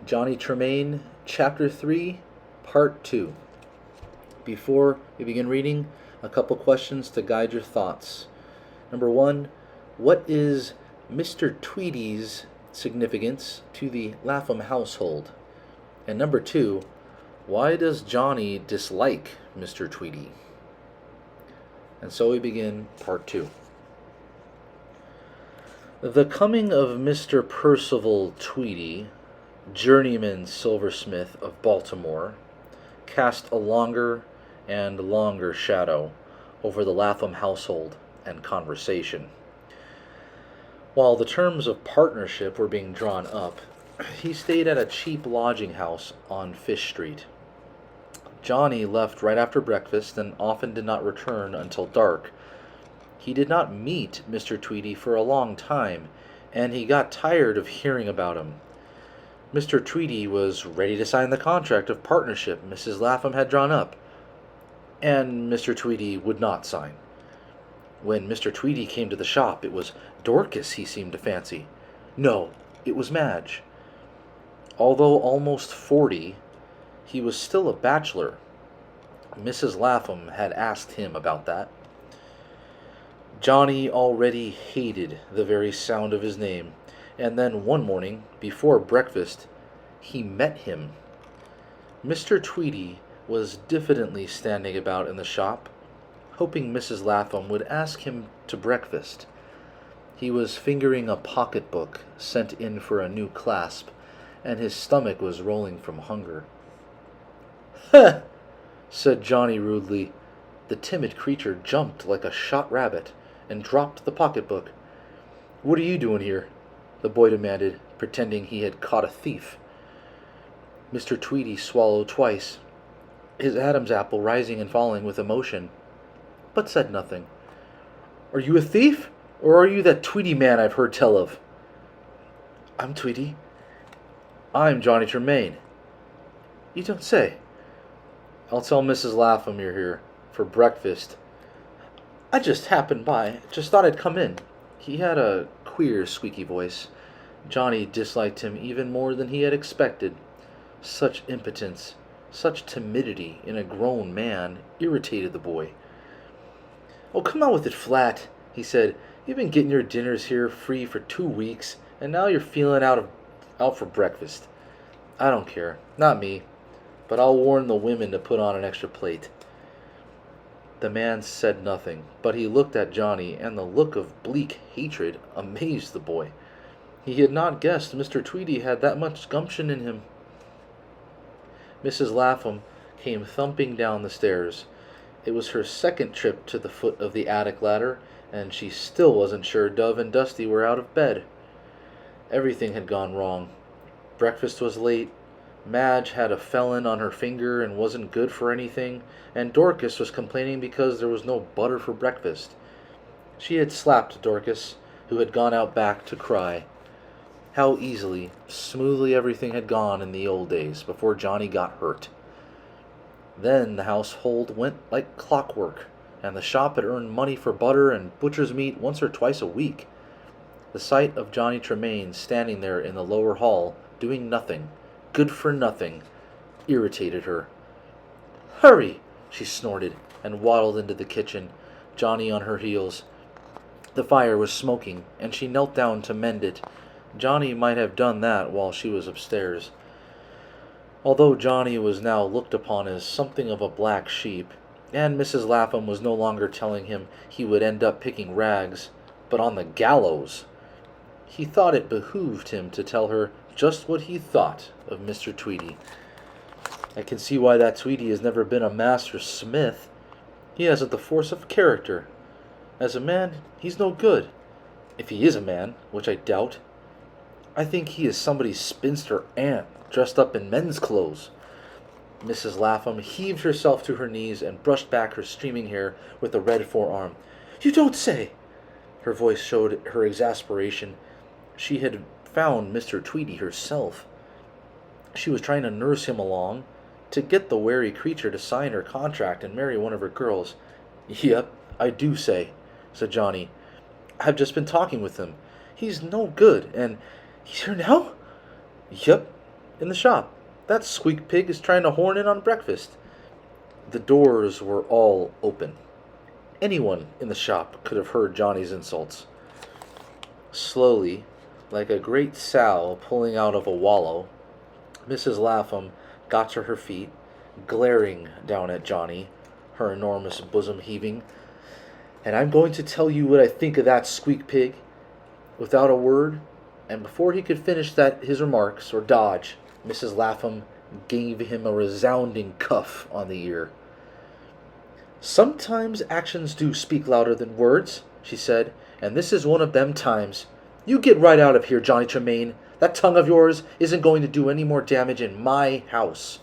Johnny Tremain, Chapter 3, Part 2. Before we begin reading, a couple questions to guide your thoughts. Number 1, what is Mr. Tweedy's significance to the Lapham household? And number 2, why does Johnny dislike Mr. Tweedy? And so we begin Part 2. The coming of Mr. Percival Tweedy, journeyman silversmith of Baltimore, cast a longer and longer shadow over the Lapham household and conversation. While the terms of partnership were being drawn up, he stayed at a cheap lodging house on Fish Street. Johnny left right after breakfast and often did not return until dark. He did not meet Mr. Tweedy for a long time, and he got tired of hearing about him. Mr. Tweedy was ready to sign the contract of partnership Mrs. Lapham had drawn up, and Mr. Tweedy would not sign. When Mr. Tweedy came to the shop, it was Dorcas he seemed to fancy. No, it was Madge. Although almost 40, he was still a bachelor. Mrs. Lapham had asked him about that. Johnny already hated the very sound of his name, and then one morning, before breakfast, he met him. Mr. Tweedy was diffidently standing about in the shop, hoping Mrs. Lapham would ask him to breakfast. He was fingering a pocketbook sent in for a new clasp, and his stomach was rolling from hunger. "Heh!" said Johnny rudely. The timid creature jumped like a shot rabbit and dropped the pocketbook. "What are you doing here?" the boy demanded, pretending he had caught a thief. Mr. Tweedy swallowed twice, his Adam's apple rising and falling with emotion, but said nothing. "Are you a thief, or are you that Tweedy man I've heard tell of?" "I'm Tweedy." "I'm Johnny Tremain." "You don't say." "I'll tell Mrs. Lapham you're here for breakfast." "I just happened by. Just thought I'd come in." He had a queer, squeaky voice. Johnny disliked him even more than he had expected. Such impotence, such timidity in a grown man irritated the boy. "Oh, come out with it flat," he said. "You've been getting your dinners here free for 2 weeks, and now you're feeling out for breakfast. I don't care, not me, but I'll warn the women to put on an extra plate." The man said nothing, but he looked at Johnny, and the look of bleak hatred amazed the boy. He had not guessed Mr. Tweedy had that much gumption in him. Mrs. Lapham came thumping down the stairs. It was her second trip to the foot of the attic ladder, and she still wasn't sure Dove and Dusty were out of bed. Everything had gone wrong. Breakfast was late, Madge had a felon on her finger and wasn't good for anything, and Dorcas was complaining because there was no butter for breakfast. She had slapped Dorcas, who had gone out back to cry. How easily, smoothly everything had gone in the old days, before Johnny got hurt. Then the household went like clockwork, and the shop had earned money for butter and butcher's meat once or twice a week. The sight of Johnny Tremain standing there in the lower hall, doing nothing, good for nothing, irritated her. "Hurry!" she snorted, and waddled into the kitchen, Johnny on her heels. The fire was smoking, and she knelt down to mend it. Johnny might have done that while she was upstairs. Although Johnny was now looked upon as something of a black sheep, and Mrs. Lapham was no longer telling him he would end up picking rags, but on the gallows, he thought it behooved him to tell her just what he thought of Mr. Tweedy. "I can see why that Tweedy has never been a master smith. He hasn't the force of character. As a man, he's no good. If he is a man, which I doubt. I think he is somebody's spinster aunt dressed up in men's clothes." Mrs. Lapham heaved herself to her knees and brushed back her streaming hair with a red forearm. "You don't say!" Her voice showed her exasperation. She had found Mr. Tweedy herself. She was trying to nurse him along, to get the wary creature to sign her contract and marry one of her girls. "Yep, I do say," said Johnny. "I've just been talking with him. He's no good, and he's here now?" "Yep, In the shop. That squeak pig is trying to horn in on breakfast." The doors were all open. Anyone in the shop could have heard Johnny's insults. Slowly, like a great sow pulling out of a wallow, Mrs. Lapham got to her feet, glaring down at Johnny, her enormous bosom heaving. "And I'm going to tell you what I think of that squeak pig." Without a word, and before he could finish his remarks or dodge, Mrs. Lapham gave him a resounding cuff on the ear. "Sometimes actions do speak louder than words," she said, "and this is one of them times. You get right out of here, Johnny Tremain. That tongue of yours isn't going to do any more damage in my house."